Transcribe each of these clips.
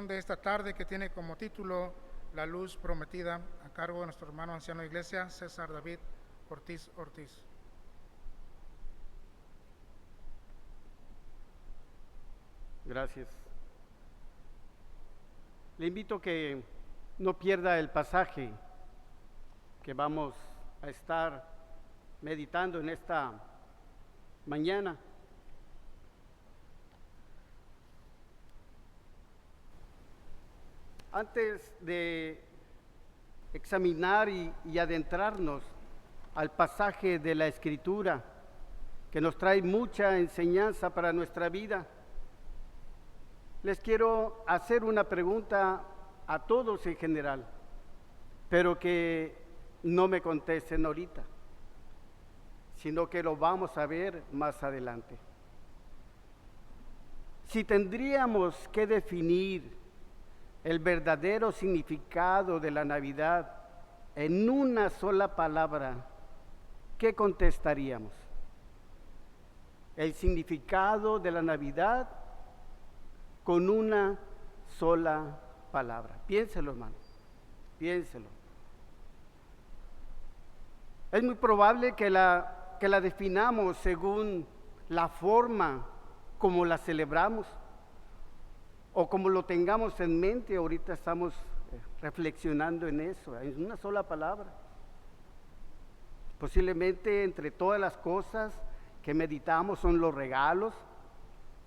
reflexión de esta tarde, que tiene como título La luz prometida, a cargo de nuestro hermano anciano de iglesia, César David Ortiz. Gracias. Le invito a que no pierda el pasaje que vamos a estar meditando en esta mañana. Antes de examinar y adentrarnos al pasaje de la Escritura, que nos trae mucha enseñanza para nuestra vida, les quiero hacer una pregunta a todos en general, pero que no me contesten ahorita, sino que lo vamos a ver más adelante. Si tendríamos que definir el verdadero significado de la Navidad en una sola palabra, ¿qué contestaríamos? El significado de la Navidad con una sola palabra. Piénselo, hermano, piénselo. Es muy probable que la definamos según la forma como la celebramos o como lo tengamos en mente. Ahorita estamos reflexionando en eso, en una sola palabra. Posiblemente entre todas las cosas que meditamos son los regalos,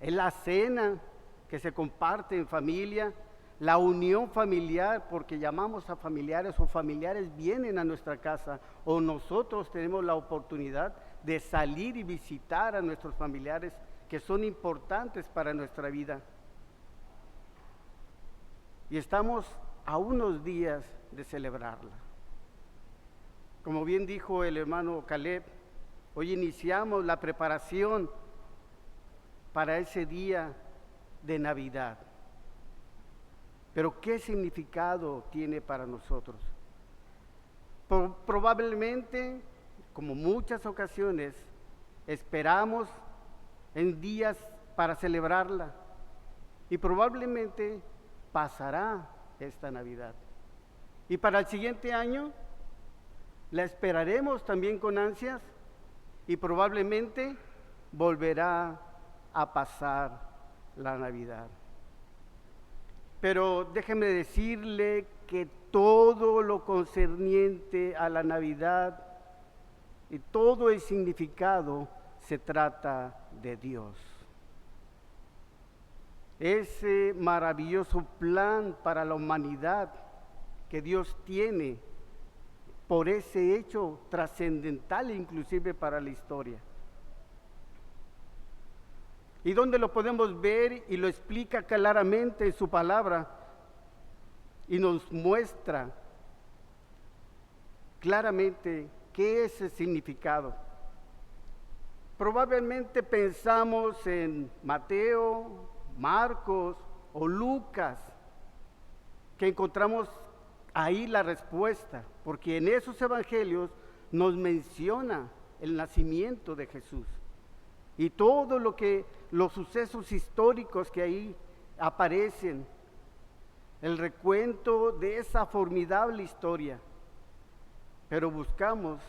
es la cena que se comparte en familia, la unión familiar, porque llamamos a familiares o familiares vienen a nuestra casa, o nosotros tenemos la oportunidad de salir y visitar a nuestros familiares que son importantes para nuestra vida. Y estamos a unos días de celebrarla. Como bien dijo el hermano Caleb, hoy iniciamos la preparación para ese día de Navidad. Pero ¿qué significado tiene para nosotros? Probablemente, como muchas ocasiones, esperamos en días para celebrarla y probablemente pasará esta Navidad. Y para el siguiente año la esperaremos también con ansias y probablemente volverá a pasar la Navidad. Pero déjeme decirle que todo lo concerniente a la Navidad y todo el significado se trata de Dios. Ese maravilloso plan para la humanidad que Dios tiene por ese hecho trascendental inclusive para la historia. ¿Y dónde lo podemos ver? Y lo explica claramente en su palabra y nos muestra claramente qué es el significado. Probablemente pensamos en Mateo, Marcos o Lucas, que encontramos ahí la respuesta, porque en esos evangelios nos menciona el nacimiento de Jesús y todo los sucesos históricos que ahí aparecen, el recuento de esa formidable historia. Pero buscamos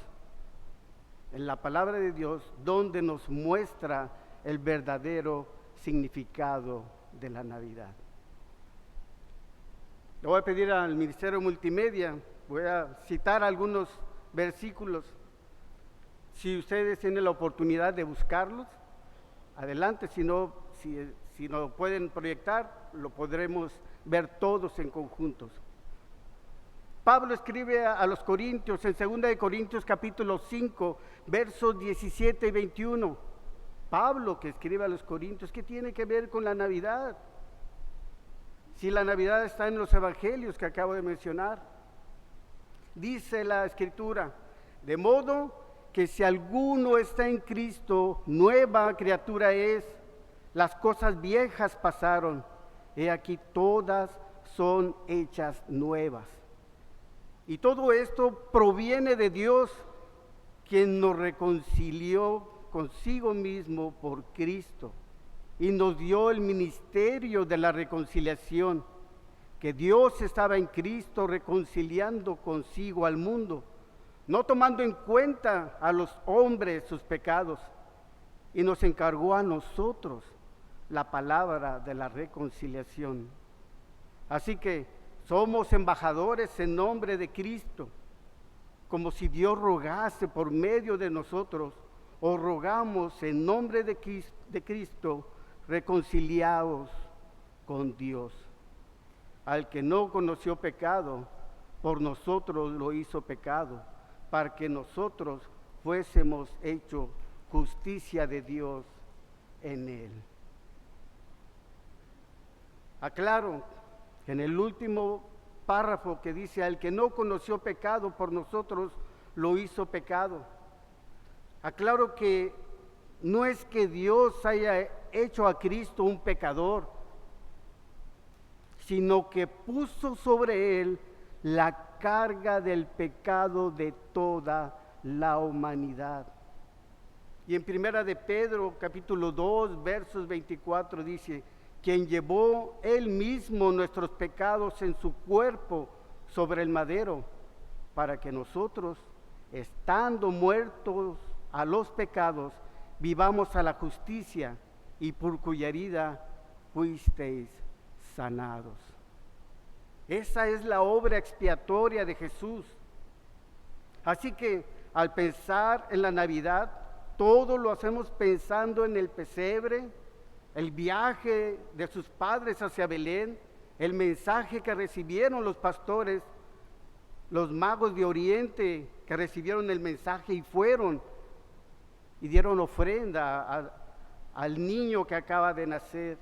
en la palabra de Dios donde nos muestra el verdadero significado de la Navidad. Le voy a pedir al Ministerio Multimedia, voy a citar algunos versículos. Si ustedes tienen la oportunidad de buscarlos, adelante, si no lo pueden proyectar, lo podremos ver todos en conjuntos. Pablo escribe a los Corintios en 2 Corintios capítulo 5, versos 17 y 21. Pablo que escribe a los Corintios, ¿qué tiene que ver con la Navidad? Si la Navidad está en los evangelios que acabo de mencionar. Dice la Escritura, de modo que si alguno está en Cristo, nueva criatura es, las cosas viejas pasaron, he aquí todas son hechas nuevas. Y todo esto proviene de Dios, quien nos reconcilió consigo mismo por Cristo y nos dio el ministerio de la reconciliación. que Dios estaba en Cristo reconciliando consigo al mundo, no tomando en cuenta a los hombres sus pecados, y nos encargó a nosotros la palabra de la reconciliación. Así que somos embajadores en nombre de Cristo, como si Dios rogase por medio de nosotros, o rogamos en nombre de Cristo, reconciliados con Dios. Al que no conoció pecado, por nosotros lo hizo pecado, para que nosotros fuésemos hechos justicia de Dios en él. Aclaro que en el último párrafo que dice, al que no conoció pecado, por nosotros lo hizo pecado. Aclaro que no es que Dios haya hecho a Cristo un pecador, sino que puso sobre él la carga del pecado de toda la humanidad. Y en Primera de Pedro, capítulo 2, versos 24, dice, quien llevó él mismo nuestros pecados en su cuerpo sobre el madero, para que nosotros, estando muertos a los pecados, vivamos a la justicia, y por cuya herida fuisteis sanados. Esa es la obra expiatoria de Jesús. Así que al pensar en la Navidad, todo lo hacemos pensando en el pesebre, el viaje de sus padres hacia Belén, el mensaje que recibieron los pastores, los magos de Oriente que recibieron el mensaje y fueron y dieron ofrenda al niño que acaba de nacer,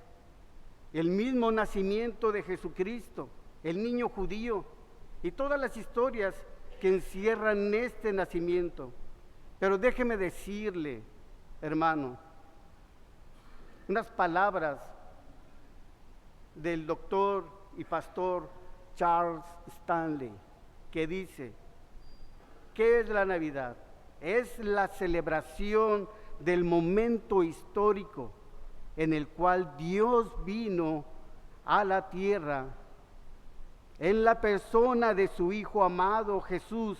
el mismo nacimiento de Jesucristo, el niño judío y todas las historias que encierran este nacimiento. Pero déjeme decirle, hermano, unas palabras del doctor y pastor Charles Stanley, que dice, ¿qué es la Navidad? Es la celebración del momento histórico en el cual Dios vino a la tierra en la persona de su Hijo amado Jesús,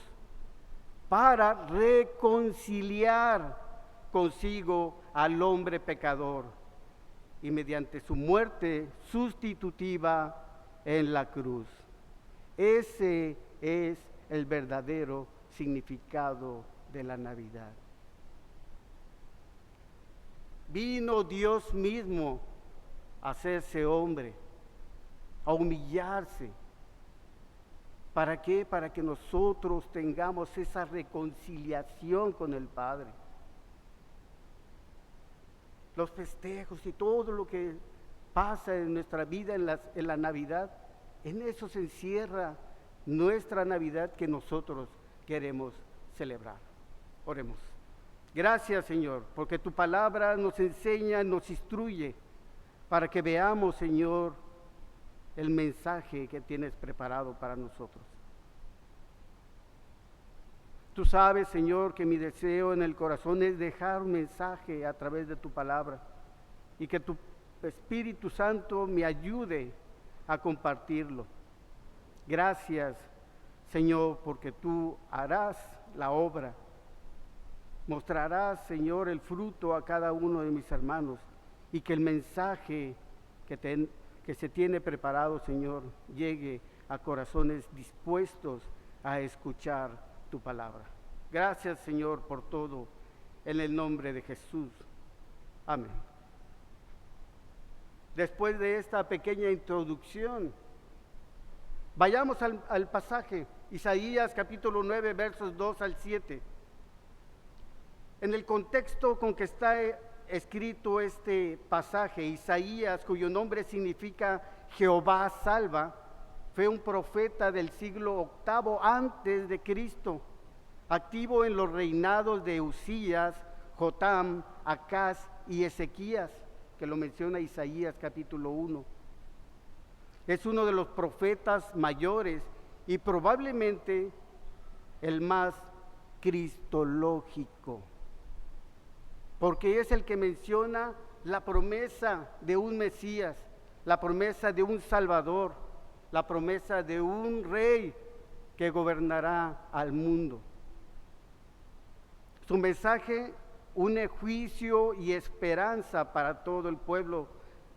para reconciliar consigo al hombre pecador, y mediante su muerte sustitutiva en la cruz. Ese es el verdadero significado de la Navidad. Vino Dios mismo a hacerse hombre, a humillarse. ¿Para qué? Para que nosotros tengamos esa reconciliación con el Padre. Los festejos y todo lo que pasa en nuestra vida en la Navidad, en eso se encierra nuestra Navidad que nosotros queremos celebrar. Oremos. Gracias, Señor, porque tu palabra nos enseña, nos instruye, para que veamos, Señor, el mensaje que tienes preparado para nosotros. Tú sabes, Señor, que mi deseo en el corazón es dejar un mensaje a través de tu palabra y que tu Espíritu Santo me ayude a compartirlo. Gracias, Señor, porque tú harás la obra. Mostrarás, Señor, el fruto a cada uno de mis hermanos y que el mensaje que se tiene preparado, Señor, llegue a corazones dispuestos a escuchar tu palabra. Gracias, Señor, por todo, en el nombre de Jesús. Amén. Después de esta pequeña introducción, vayamos al pasaje, Isaías capítulo 9, versos 2 al 7. En el contexto con que está escrito este pasaje, Isaías, cuyo nombre significa Jehová salva, fue un profeta del siglo VIII antes de Cristo, activo en los reinados de Usías, Jotam, Acaz y Ezequías, que lo menciona Isaías capítulo 1. Es uno de los profetas mayores y probablemente el más cristológico, porque es el que menciona la promesa de un Mesías, la promesa de un Salvador, la promesa de un rey que gobernará al mundo. Su mensaje une juicio y esperanza para todo el pueblo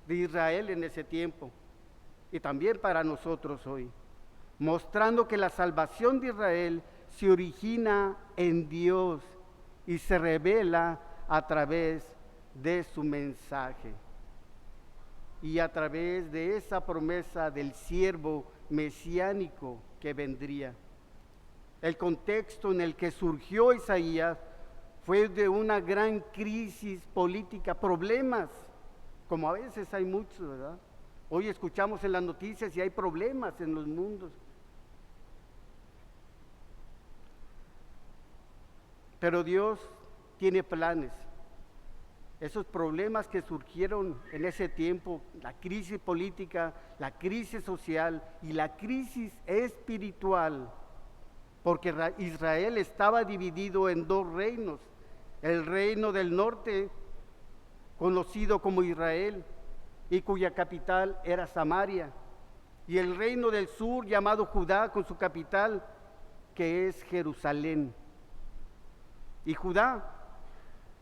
de Israel en ese tiempo y también para nosotros hoy, mostrando que la salvación de Israel se origina en Dios y se revela a través de su mensaje y a través de esa promesa del siervo mesiánico que vendría. El contexto en el que surgió Isaías fue de una gran crisis política, problemas, como a veces hay muchos, ¿verdad? Hoy escuchamos en las noticias y hay problemas en los mundos. Pero Dios tiene planes. Esos problemas que surgieron en ese tiempo, la crisis política, la crisis social y la crisis espiritual, porque Israel estaba dividido en dos reinos, el reino del norte, conocido como Israel, y cuya capital era Samaria, y el reino del sur llamado Judá, con su capital, que es Jerusalén. Y Judá,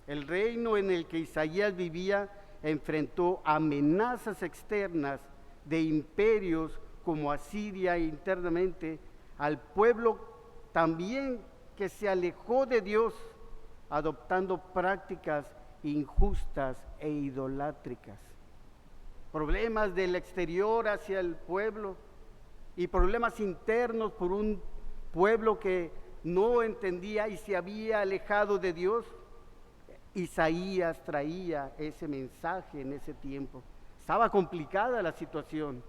el reino en el que Isaías vivía, enfrentó amenazas externas de imperios como Asiria e internamente al pueblo también que se alejó de Dios, adoptando prácticas injustas e idolátricas. Problemas del exterior hacia el pueblo y problemas internos por un pueblo que no entendía y se había alejado de Dios. Isaías traía ese mensaje en ese tiempo. Estaba complicada la situación.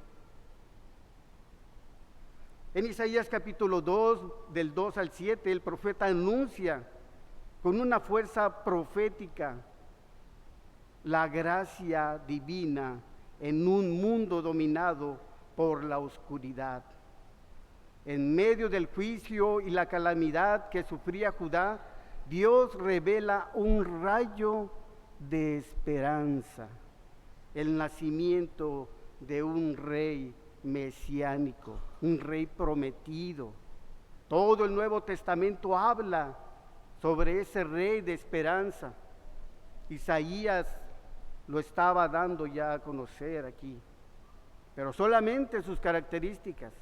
En Isaías capítulo 2, del 2 al 7, el profeta anuncia con una fuerza profética la gracia divina en un mundo dominado por la oscuridad. En medio del juicio y la calamidad que sufría Judá, Dios revela un rayo de esperanza, el nacimiento de un rey mesiánico, un rey prometido. Todo el Nuevo Testamento habla sobre ese rey de esperanza. Isaías lo estaba dando ya a conocer aquí, pero solamente sus características,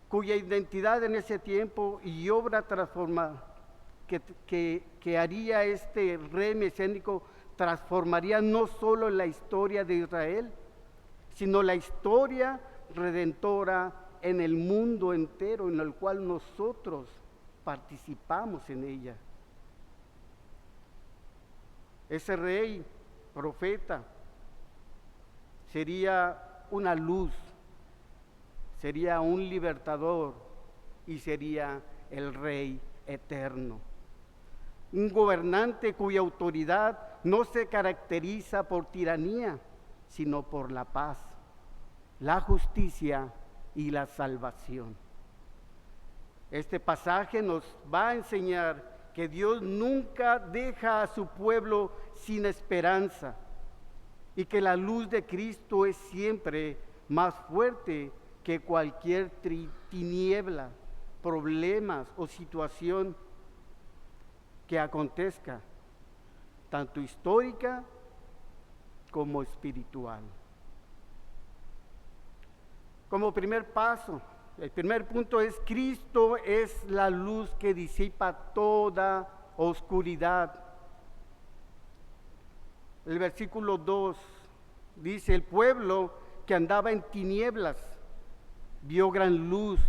cuya identidad en ese tiempo y obra transforma que haría este rey mesiánico transformaría no solo la historia de Israel, sino la historia redentora en el mundo entero, en el cual nosotros participamos en ella. Ese rey, profeta, sería una luz, sería un libertador y sería el rey eterno. Un gobernante cuya autoridad no se caracteriza por tiranía, sino por la paz, la justicia y la salvación. Este pasaje nos va a enseñar que Dios nunca deja a su pueblo sin esperanza y que la luz de Cristo es siempre más fuerte que cualquier tiniebla, problemas o situación que acontezca, tanto histórica como espiritual. Como primer paso, el primer punto es: Cristo es la luz que disipa toda oscuridad. El versículo 2 dice: el pueblo que andaba en tinieblas vio gran luz,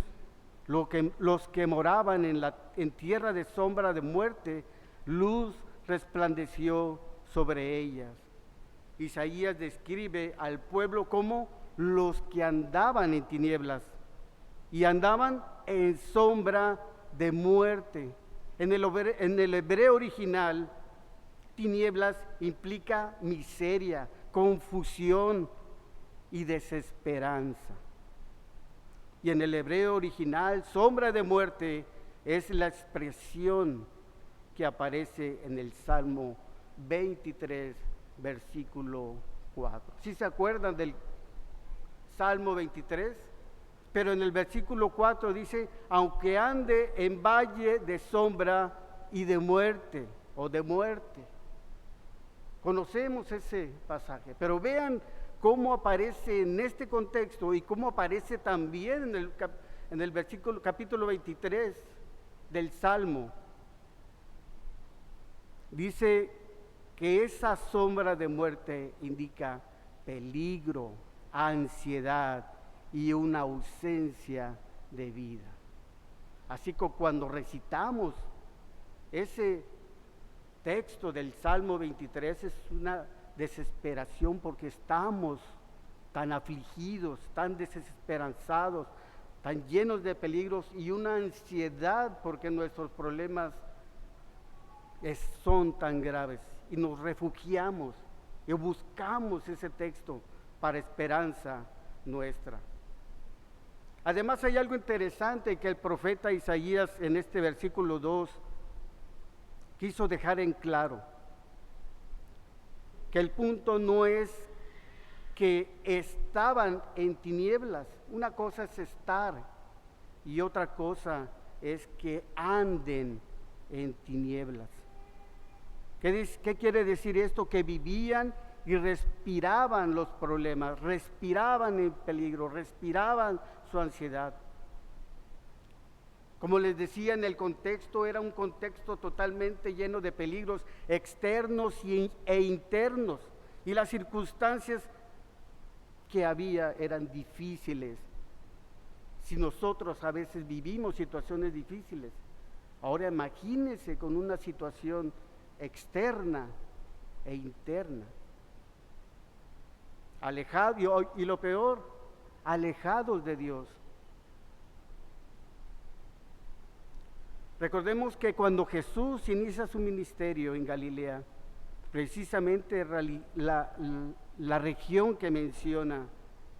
los que moraban en tierra de sombra de muerte, luz resplandeció sobre ellas. Isaías describe al pueblo como los que andaban en tinieblas y andaban en sombra de muerte. En el hebreo original, tinieblas implica miseria, confusión y desesperanza. Y en el hebreo original, sombra de muerte es la expresión que aparece en el Salmo 23, versículo 4. ¿Sí se acuerdan del Salmo 23? Pero en el versículo 4 dice, aunque ande en valle de sombra y de muerte, o de muerte. Conocemos ese pasaje, pero vean cómo aparece en este contexto y cómo aparece también en el versículo, capítulo 23 del Salmo. Dice que esa sombra de muerte indica peligro, ansiedad y una ausencia de vida. Así que cuando recitamos ese texto del Salmo 23 es una desesperación porque estamos tan afligidos, tan desesperanzados, tan llenos de peligros y una ansiedad porque nuestros problemas son tan graves y nos refugiamos y buscamos ese texto para esperanza nuestra. Además hay algo interesante que el profeta Isaías en este versículo 2 quiso dejar en claro, que el punto no es que estaban en tinieblas, una cosa es estar y otra cosa es que anden en tinieblas. ¿Qué quiere decir esto? Que vivían y respiraban los problemas, respiraban el peligro, respiraban su ansiedad. Como les decía, en el contexto era un contexto totalmente lleno de peligros externos e internos, y las circunstancias que había eran difíciles. Si nosotros a veces vivimos situaciones difíciles, ahora imagínense con una situación externa e interna. Alejados, y lo peor, alejados de Dios. Recordemos que cuando Jesús inicia su ministerio en Galilea, precisamente la región que menciona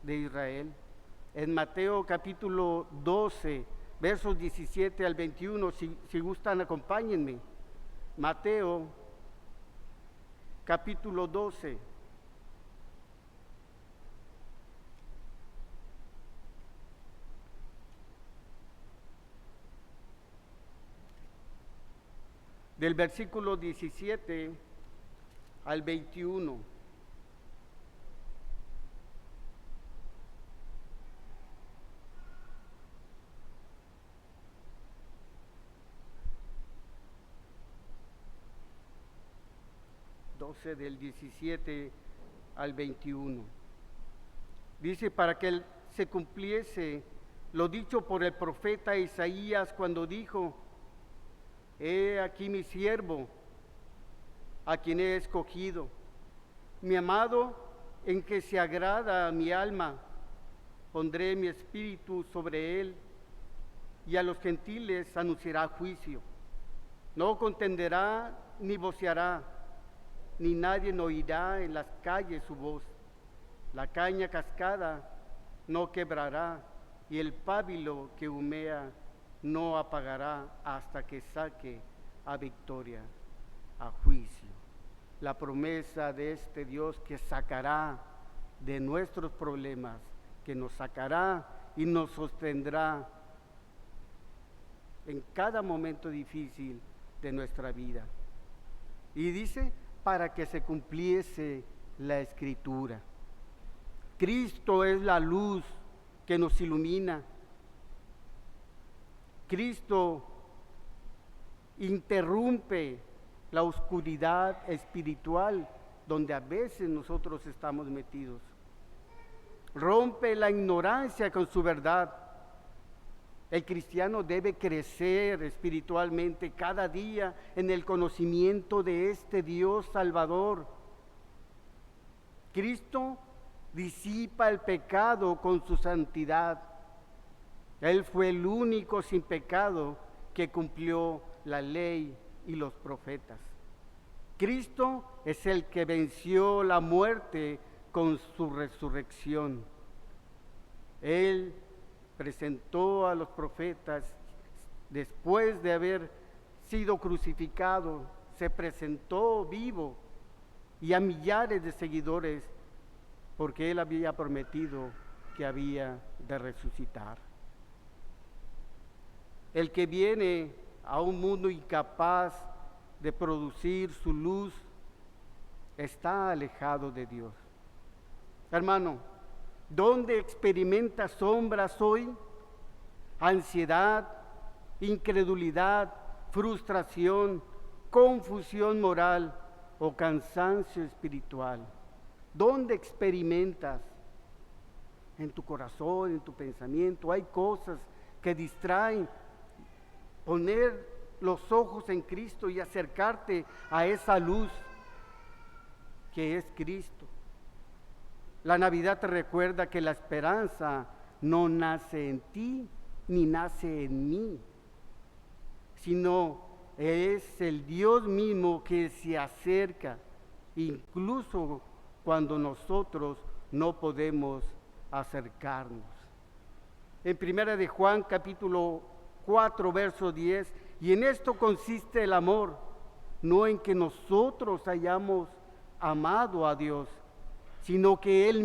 de Israel, en Mateo capítulo 12, versos 17 al 21, si gustan acompáñenme. Mateo capítulo 12. Del versículo 17 al 21. Del 17 al 21. Dice, para que se cumpliese lo dicho por el profeta Isaías cuando dijo, he aquí mi siervo, a quien he escogido, mi amado, en que se agrada mi alma, pondré mi espíritu sobre él, y a los gentiles anunciará juicio. No contenderá ni voceará, ni nadie oirá en las calles su voz. La caña cascada no quebrará, y el pábilo que humea no apagará hasta que saque a victoria, a juicio. La promesa de este Dios que sacará de nuestros problemas, que nos sacará y nos sostendrá en cada momento difícil de nuestra vida. Y dice, para que se cumpliese la Escritura. Cristo es la luz que nos ilumina. Cristo interrumpe la oscuridad espiritual donde a veces nosotros estamos metidos. Rompe la ignorancia con su verdad. El cristiano debe crecer espiritualmente cada día en el conocimiento de este Dios Salvador. Cristo disipa el pecado con su santidad. Él fue el único sin pecado que cumplió la ley y los profetas. Cristo es el que venció la muerte con su resurrección. Él presentó a los profetas, después de haber sido crucificado, se presentó vivo, y a millares de seguidores porque Él había prometido que había de resucitar. El que viene a un mundo incapaz de producir su luz está alejado de Dios. Hermano, ¿dónde experimentas sombras hoy? Ansiedad, incredulidad, frustración, confusión moral o cansancio espiritual. ¿Dónde experimentas? En tu corazón, en tu pensamiento, hay cosas que distraen. Poner los ojos en Cristo y acercarte a esa luz que es Cristo. La Navidad te recuerda que la esperanza no nace en ti ni nace en mí, sino es el Dios mismo que se acerca, incluso cuando nosotros no podemos acercarnos. En Primera de Juan, capítulo 4, verso 10, y en esto consiste el amor, no en que nosotros hayamos amado a Dios, sino que Él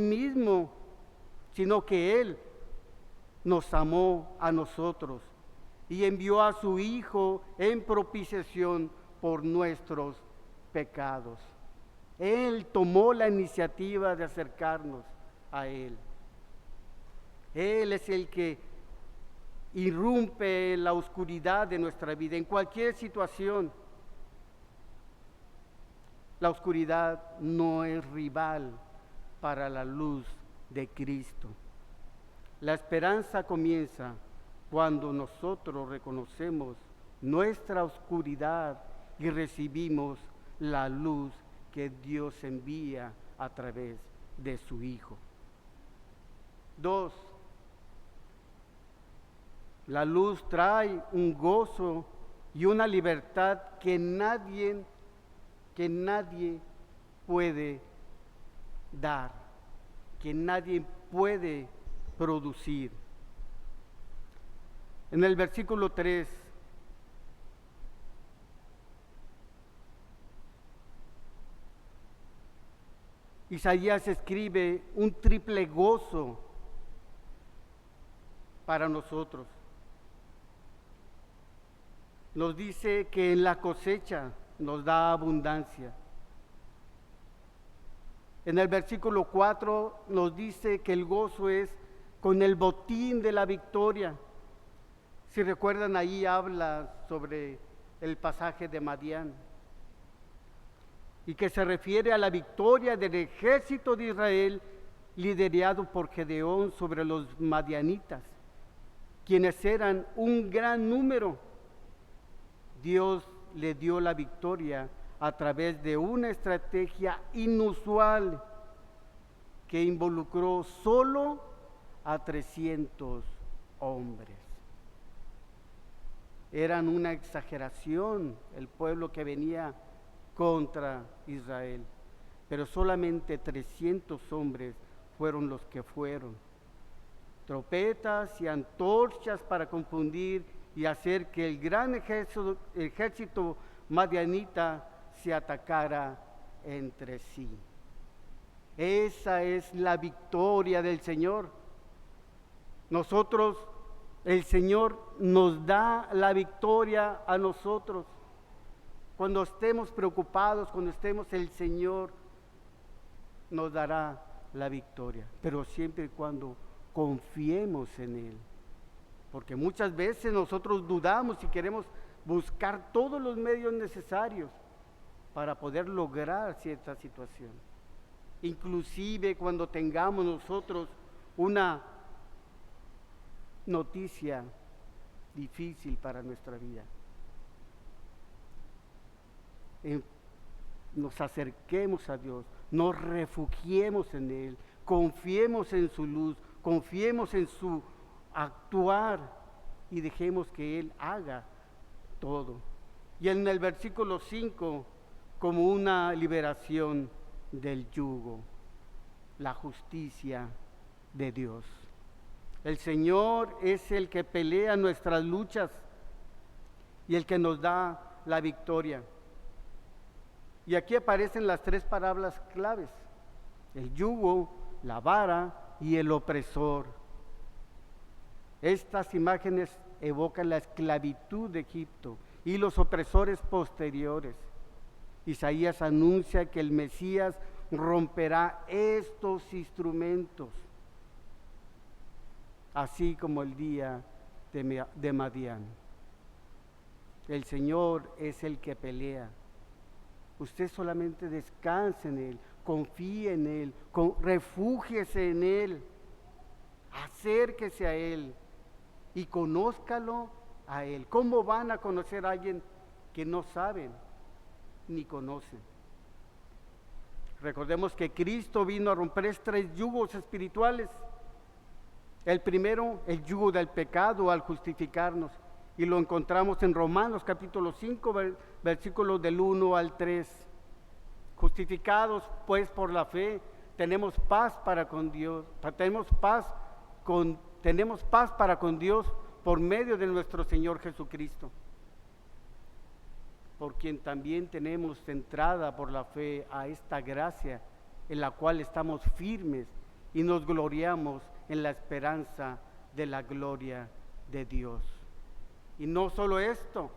nos amó a nosotros y envió a su Hijo en propiciación por nuestros pecados. Él tomó la iniciativa de acercarnos a Él. Él es el que irrumpe la oscuridad de nuestra vida, en cualquier situación. La oscuridad no es rival para la luz de Cristo. La esperanza comienza cuando nosotros reconocemos nuestra oscuridad y recibimos la luz que Dios envía a través de su Hijo. 2. La luz trae un gozo y una libertad que nadie puede dar, que nadie puede producir. En el versículo 3, Isaías escribe un triple gozo para nosotros. Nos dice que en la cosecha nos da abundancia. En el versículo 4 nos dice que el gozo es con el botín de la victoria. Si recuerdan, ahí habla sobre el pasaje de Madián y que se refiere a la victoria del ejército de Israel liderado por Gedeón sobre los madianitas, quienes eran un gran número. Dios le dio la victoria a través de una estrategia inusual que involucró solo a 300 hombres. Eran una exageración el pueblo que venía contra Israel, pero solamente 300 hombres fueron los que fueron. Trompetas y antorchas para confundir y hacer que el gran ejército madianita se atacara entre sí. Esa es la victoria del Señor. Nosotros, el Señor nos da la victoria a nosotros. Cuando estemos preocupados, cuando estemos, el Señor nos dará la victoria, pero siempre y cuando confiemos en Él. Porque muchas veces nosotros dudamos y queremos buscar todos los medios necesarios para poder lograr cierta situación. Inclusive cuando tengamos nosotros una noticia difícil para nuestra vida, nos acerquemos a Dios, nos refugiemos en Él, confiemos en su luz, confiemos en su actuar y dejemos que Él haga todo. Y en el versículo 5, como una liberación del yugo, la justicia de Dios. El Señor es el que pelea nuestras luchas y el que nos da la victoria. Y aquí aparecen las tres palabras claves: el yugo, la vara y el opresor. Estas imágenes evocan la esclavitud de Egipto y los opresores posteriores. Isaías anuncia que el Mesías romperá estos instrumentos, así como el día de Madián. El Señor es el que pelea. Usted solamente descanse en Él, confíe en Él, refúgiese en Él, acérquese a Él y conózcalo a Él. ¿Cómo van a conocer a alguien que no saben ni conocen? Recordemos que Cristo vino a romper 3 yugos espirituales. El primero, el yugo del pecado al justificarnos, y lo encontramos en Romanos capítulo 5, versículos del 1 al 3. Justificados pues por la fe, tenemos paz para con Dios, tenemos paz para con Dios por medio de nuestro Señor Jesucristo, por quien también tenemos entrada por la fe a esta gracia en la cual estamos firmes y nos gloriamos en la esperanza de la gloria de Dios. Y no solo esto,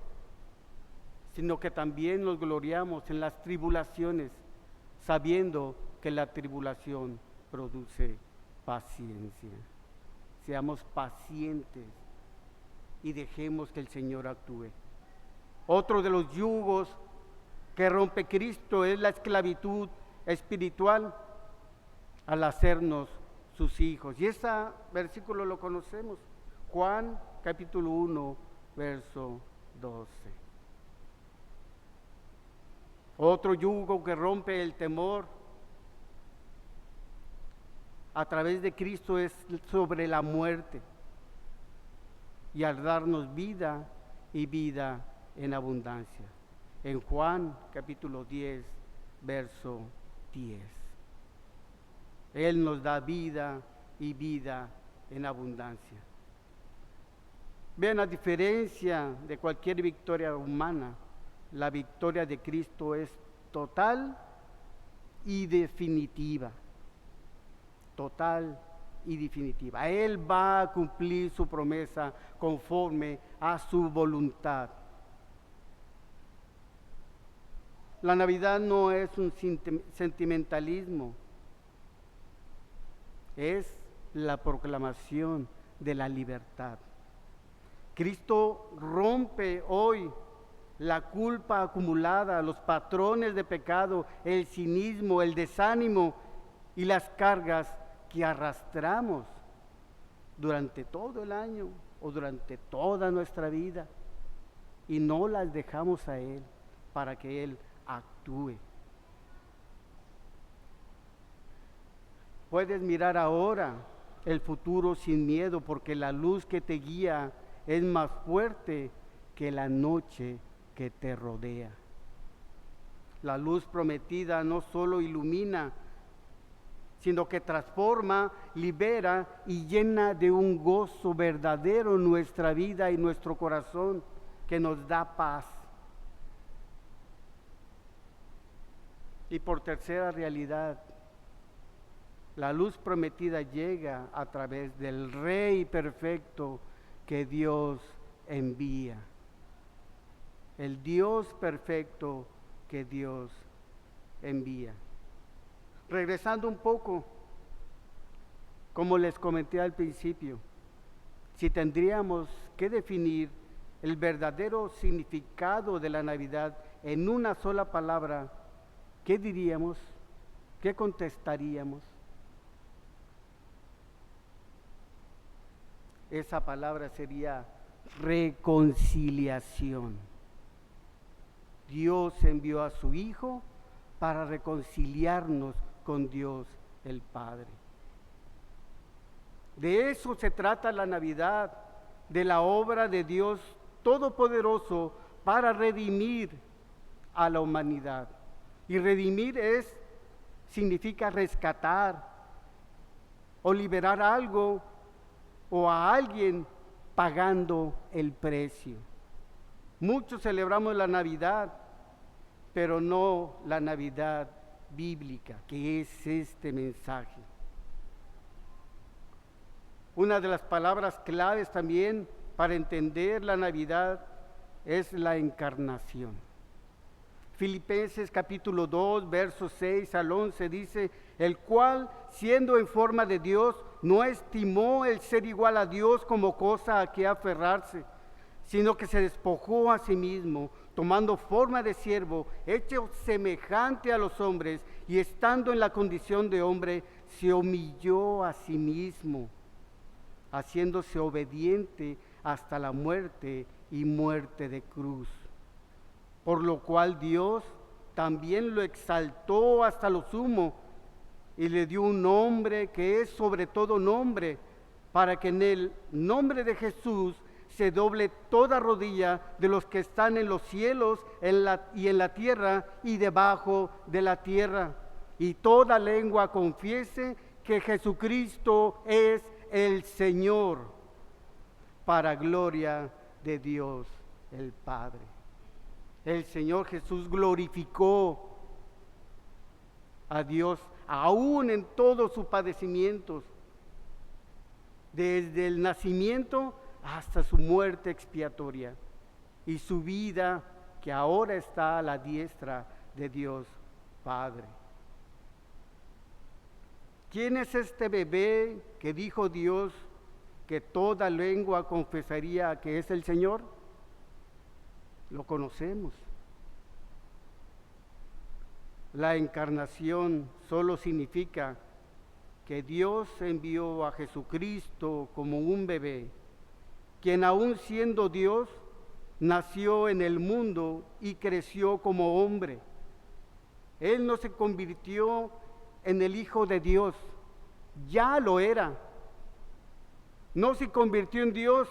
sino que también nos gloriamos en las tribulaciones, sabiendo que la tribulación produce paciencia. Seamos pacientes y dejemos que el Señor actúe. Otro de los yugos que rompe Cristo es la esclavitud espiritual al hacernos sus hijos. Y ese versículo lo conocemos, Juan capítulo 1, verso 12. Otro yugo que rompe el temor a través de Cristo es sobre la muerte, y al darnos vida y vida en abundancia. En Juan capítulo 10, verso 10. Él nos da vida y vida en abundancia. Vean, a diferencia de cualquier victoria humana, la victoria de Cristo es total y definitiva. Total y definitiva. Él va a cumplir su promesa conforme a su voluntad. La Navidad no es un sentimentalismo, es la proclamación de la libertad. Cristo rompe hoy la culpa acumulada, los patrones de pecado, el cinismo, el desánimo y las cargas que arrastramos durante todo el año o durante toda nuestra vida, y no las dejamos a Él para que Él actúe. Puedes mirar ahora el futuro sin miedo, porque la luz que te guía es más fuerte que la noche que te rodea. La luz prometida no solo ilumina, sino que transforma, libera y llena de un gozo verdadero nuestra vida y nuestro corazón, que nos da paz. Y por tercera realidad, la luz prometida llega a través del Rey perfecto que Dios envía. El Dios perfecto que Dios envía. Regresando un poco, como les comenté al principio, si tendríamos que definir el verdadero significado de la Navidad en una sola palabra, ¿qué diríamos? ¿Qué contestaríamos? Esa palabra sería reconciliación. Dios envió a su Hijo para reconciliarnos con Dios el Padre. De eso se trata la Navidad, de la obra de Dios Todopoderoso para redimir a la humanidad. Y redimir significa rescatar o liberar algo o a alguien pagando el precio. Muchos celebramos la Navidad, pero no la Navidad bíblica, que es este mensaje. Una de las palabras claves también para entender la Navidad es la encarnación. Filipenses capítulo 2, versos 6 al 11 dice: el cual, siendo en forma de Dios, no estimó el ser igual a Dios como cosa a que aferrarse, sino que se despojó a sí mismo, tomando forma de siervo, hecho semejante a los hombres, y estando en la condición de hombre, se humilló a sí mismo, haciéndose obediente hasta la muerte y muerte de cruz. Por lo cual Dios también lo exaltó hasta lo sumo y le dio un nombre que es sobre todo nombre, para que en el nombre de Jesús se doble toda rodilla de los que están en los cielos y en la tierra y debajo de la tierra, y toda lengua confiese que Jesucristo es el Señor, para gloria de Dios el Padre. El Señor Jesús glorificó a Dios aún en todos sus padecimientos, desde el nacimiento hasta su muerte expiatoria y su vida, que ahora está a la diestra de Dios Padre. ¿Quién es este bebé que dijo Dios que toda lengua confesaría que es el Señor? Lo conocemos. La encarnación solo significa que Dios envió a Jesucristo como un bebé, quien aún siendo Dios, nació en el mundo y creció como hombre. Él no se convirtió en el Hijo de Dios, ya lo era. No se convirtió en Dios,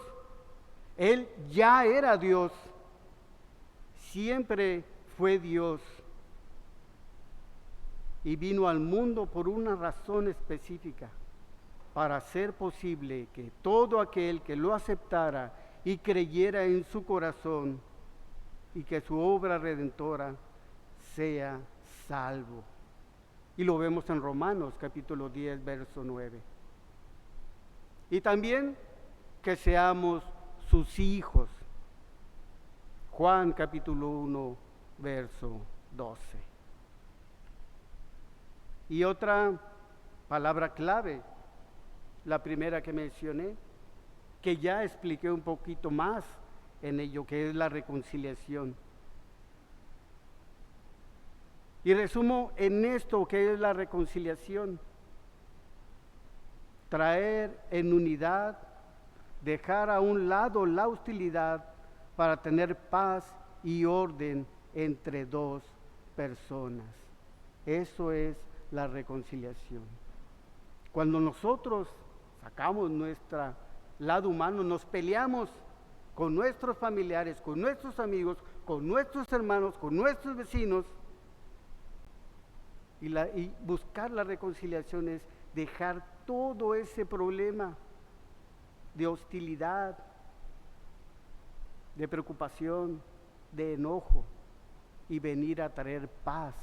Él ya era Dios. Siempre fue Dios y vino al mundo por una razón específica, para hacer posible que todo aquel que lo aceptara y creyera en su corazón y que su obra redentora sea salvo. Y lo vemos en Romanos capítulo 10, verso 9. Y también que seamos sus hijos. Juan capítulo 1, verso 12. Y otra palabra clave, la primera que mencioné, que ya expliqué un poquito más en ello, que es la reconciliación. Y resumo en esto que es la reconciliación: traer en unidad, dejar a un lado la hostilidad para tener paz y orden entre dos personas. Eso es la reconciliación. Cuando nosotros sacamos nuestro lado humano, nos peleamos con nuestros familiares, con nuestros amigos, con nuestros hermanos, con nuestros vecinos, y buscar la reconciliación es dejar todo ese problema de hostilidad, de preocupación, de enojo, y venir a traer paz.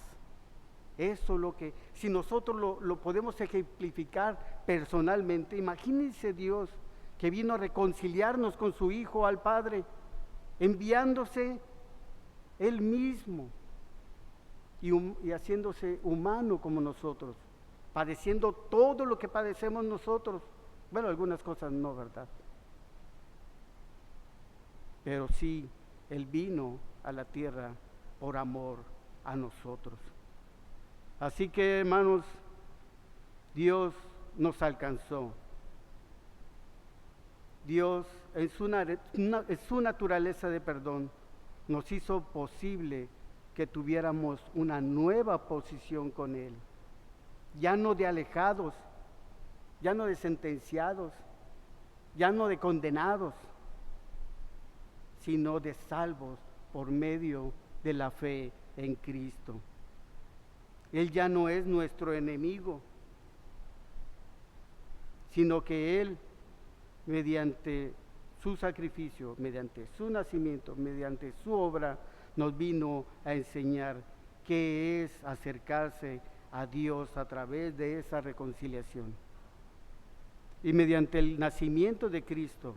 Eso es lo que, si nosotros lo podemos ejemplificar personalmente, imagínense Dios que vino a reconciliarnos con su Hijo al Padre, enviándose Él mismo y haciéndose humano como nosotros, padeciendo todo lo que padecemos nosotros. Bueno, algunas cosas no, ¿verdad? Pero sí, Él vino a la tierra por amor a nosotros. Así que, hermanos, Dios nos alcanzó. Dios, en su naturaleza de perdón, nos hizo posible que tuviéramos una nueva posición con Él. Ya no de alejados, ya no de sentenciados, ya no de condenados, sino de salvos por medio de la fe en Cristo. Él ya no es nuestro enemigo, sino que Él, mediante su sacrificio, mediante su nacimiento, mediante su obra, nos vino a enseñar qué es acercarse a Dios a través de esa reconciliación. y mediante el nacimiento de Cristo,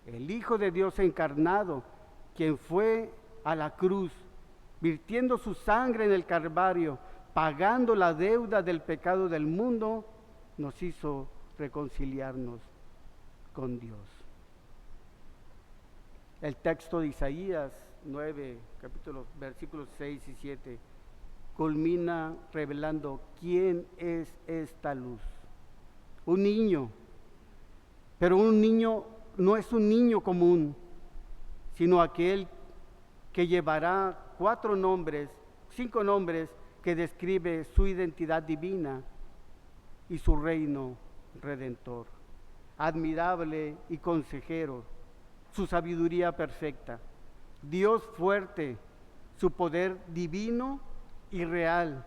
el Hijo de Dios encarnado, quien fue a la cruz, virtiendo su sangre en el Calvario, pagando la deuda del pecado del mundo, nos hizo reconciliarnos con Dios. El texto de Isaías 9, versículos 6 y 7, culmina revelando quién es esta luz. Un niño, pero un niño no es un niño común, sino aquel que llevará 5 nombres que describe su identidad divina y su reino redentor. Admirable y consejero, su sabiduría perfecta, Dios fuerte, su poder divino y real,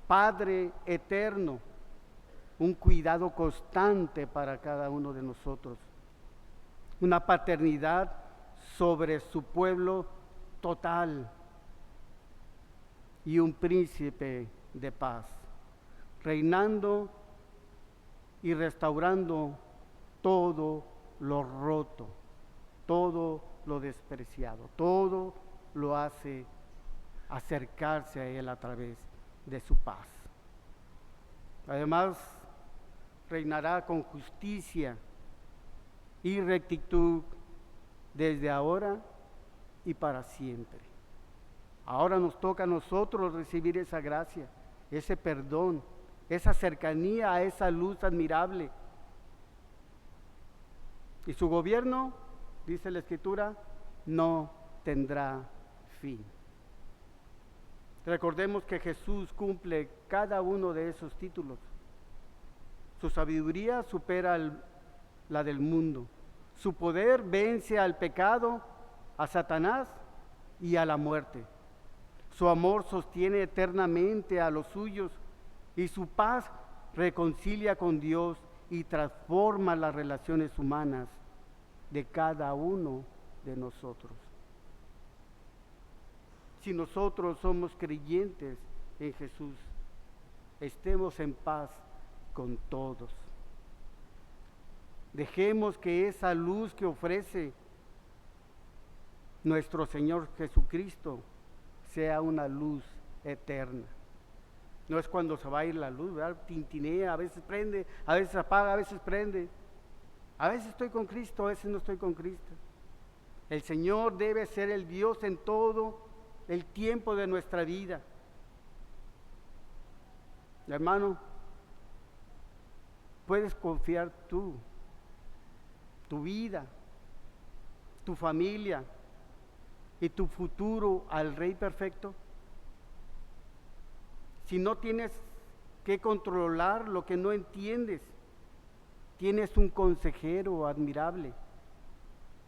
Padre eterno, un cuidado constante para cada uno de nosotros, una paternidad sobre su pueblo total y un príncipe de paz, reinando y restaurando todo lo roto, todo lo despreciado, todo lo hace acercarse a Él a través de su paz. Además, reinará con justicia y rectitud desde ahora y para siempre. Ahora nos toca a nosotros recibir esa gracia, ese perdón, esa cercanía a esa luz admirable. Y su gobierno, dice la Escritura, no tendrá fin. Recordemos que Jesús cumple cada uno de esos títulos. Su sabiduría supera la del mundo. Su poder vence al pecado, a Satanás y a la muerte. Su amor sostiene eternamente a los suyos y su paz reconcilia con Dios y transforma las relaciones humanas de cada uno de nosotros. Si nosotros somos creyentes en Jesús, estemos en paz con todos. Dejemos que esa luz que ofrece nuestro Señor Jesucristo sea una luz eterna. No es cuando se va a ir la luz, ¿verdad? Tintinea, a veces prende, a veces apaga, a veces prende. A veces estoy con Cristo, a veces no estoy con Cristo. El Señor debe ser el Dios en todo el tiempo de nuestra vida. Hermano, puedes confiar tú, tu vida, tu familia y tu futuro al Rey perfecto. Si no tienes que controlar lo que no entiendes, tienes un consejero admirable.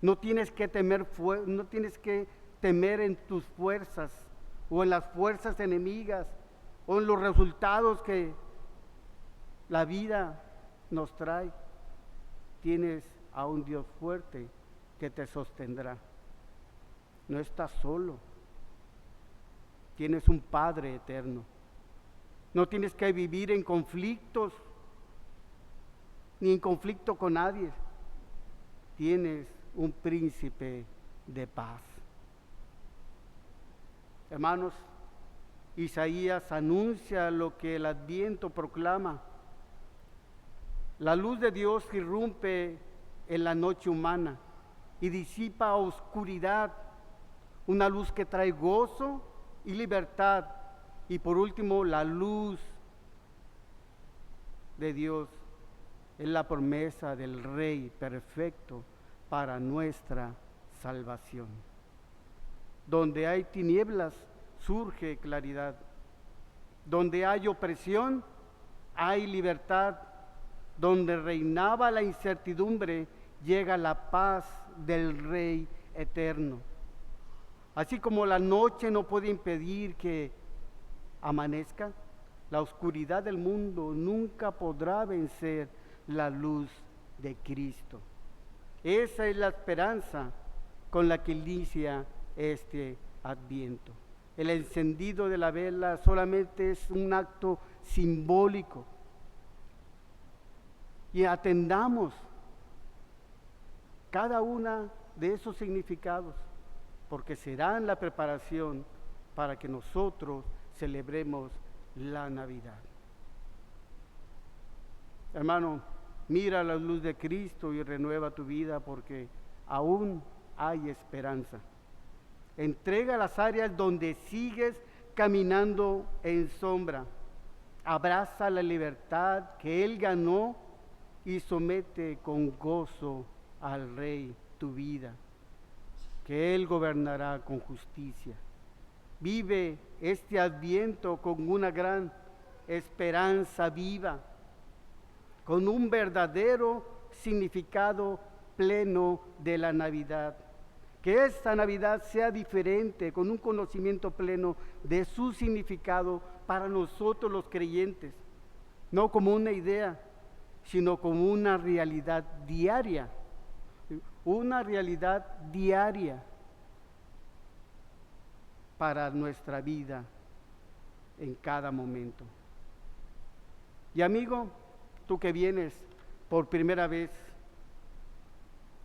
No tienes que temer en tus fuerzas o en las fuerzas enemigas o en los resultados que la vida nos trae. Tienes a un Dios fuerte que te sostendrá. No estás solo. Tienes un Padre eterno. No tienes que vivir en conflictos ni en conflicto con nadie. Tienes un príncipe de paz. Hermanos, Isaías anuncia lo que el Adviento proclama. La luz de Dios irrumpe en la noche humana y disipa oscuridad, una luz que trae gozo y libertad. Y por último, la luz de Dios es la promesa del Rey perfecto para nuestra salvación. Donde hay tinieblas, surge claridad. Donde hay opresión, hay libertad. Donde reinaba la incertidumbre, llega la paz del Rey eterno. Así como la noche no puede impedir que amanezca, la oscuridad del mundo nunca podrá vencer la luz de Cristo. Esa es la esperanza con la que inicia este Adviento. El encendido de la vela solamente es un acto simbólico. y atendamos cada una de esos significados, porque serán la preparación para que nosotros celebremos la Navidad. Hermano, mira la luz de Cristo y renueva tu vida, porque aún hay esperanza. Entrega las áreas donde sigues caminando en sombra. Abraza la libertad que Él ganó y somete con gozo al Rey tu vida, que Él gobernará con justicia. Vive este Adviento con una gran esperanza viva, con un verdadero significado pleno de la Navidad. Que esta Navidad sea diferente, con un conocimiento pleno de su significado para nosotros los creyentes, no como una idea, sino como una realidad diaria, para nuestra vida en cada momento. Y amigo, tú que vienes por primera vez,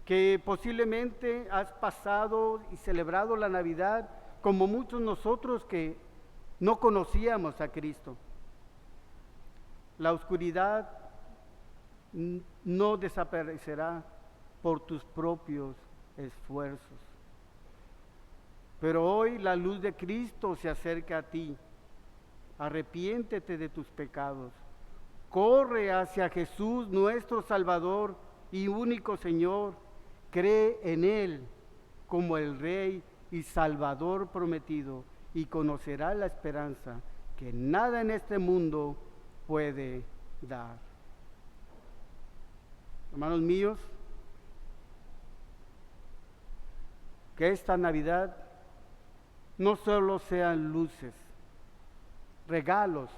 que posiblemente has pasado y celebrado la Navidad como muchos nosotros que no conocíamos a Cristo. La oscuridad no desaparecerá por tus propios esfuerzos. Pero hoy la luz de Cristo se acerca a ti. Arrepiéntete de tus pecados. Corre hacia Jesús, nuestro Salvador y único Señor. Cree en Él como el Rey y Salvador prometido, y conocerá la esperanza que nada en este mundo puede dar. Hermanos míos, que esta Navidad no solo sean luces, regalos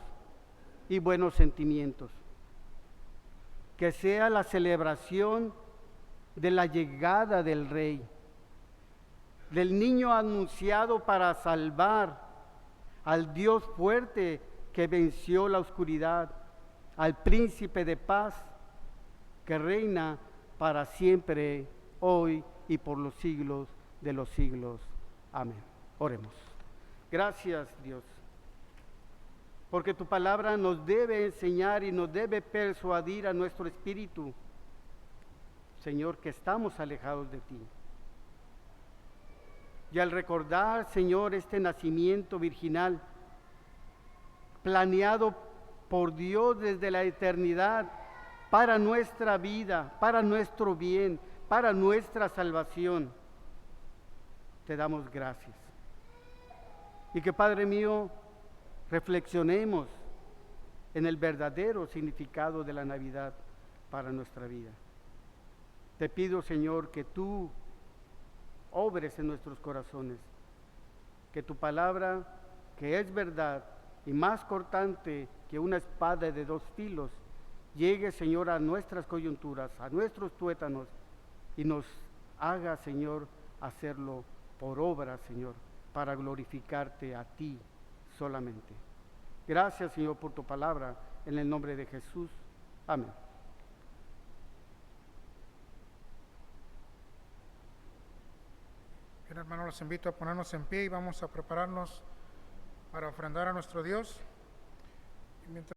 y buenos sentimientos, que sea la celebración de la llegada del Rey, del niño anunciado para salvar, al Dios fuerte que venció la oscuridad, al príncipe de paz que reina para siempre, hoy y por los siglos de los siglos. Amén. Oremos. Gracias, Dios, porque tu palabra nos debe enseñar y nos debe persuadir a nuestro espíritu, Señor, que estamos alejados de ti. Y al recordar, Señor, este nacimiento virginal, planeado por Dios desde la eternidad, para nuestra vida, para nuestro bien, para nuestra salvación, te damos gracias. Y que, Padre mío, reflexionemos en el verdadero significado de la Navidad para nuestra vida. Te pido, Señor, que tú obres en nuestros corazones, que tu palabra, que es verdad y más cortante que una espada de dos filos, llegue, Señor, a nuestras coyunturas, a nuestros tuétanos, y nos haga, Señor, hacerlo por obra, Señor, para glorificarte a ti solamente. Gracias, Señor, por tu palabra, en el nombre de Jesús. Amén. Bien, hermanos, los invito a ponernos en pie y vamos a prepararnos para ofrendar a nuestro Dios. Y mientras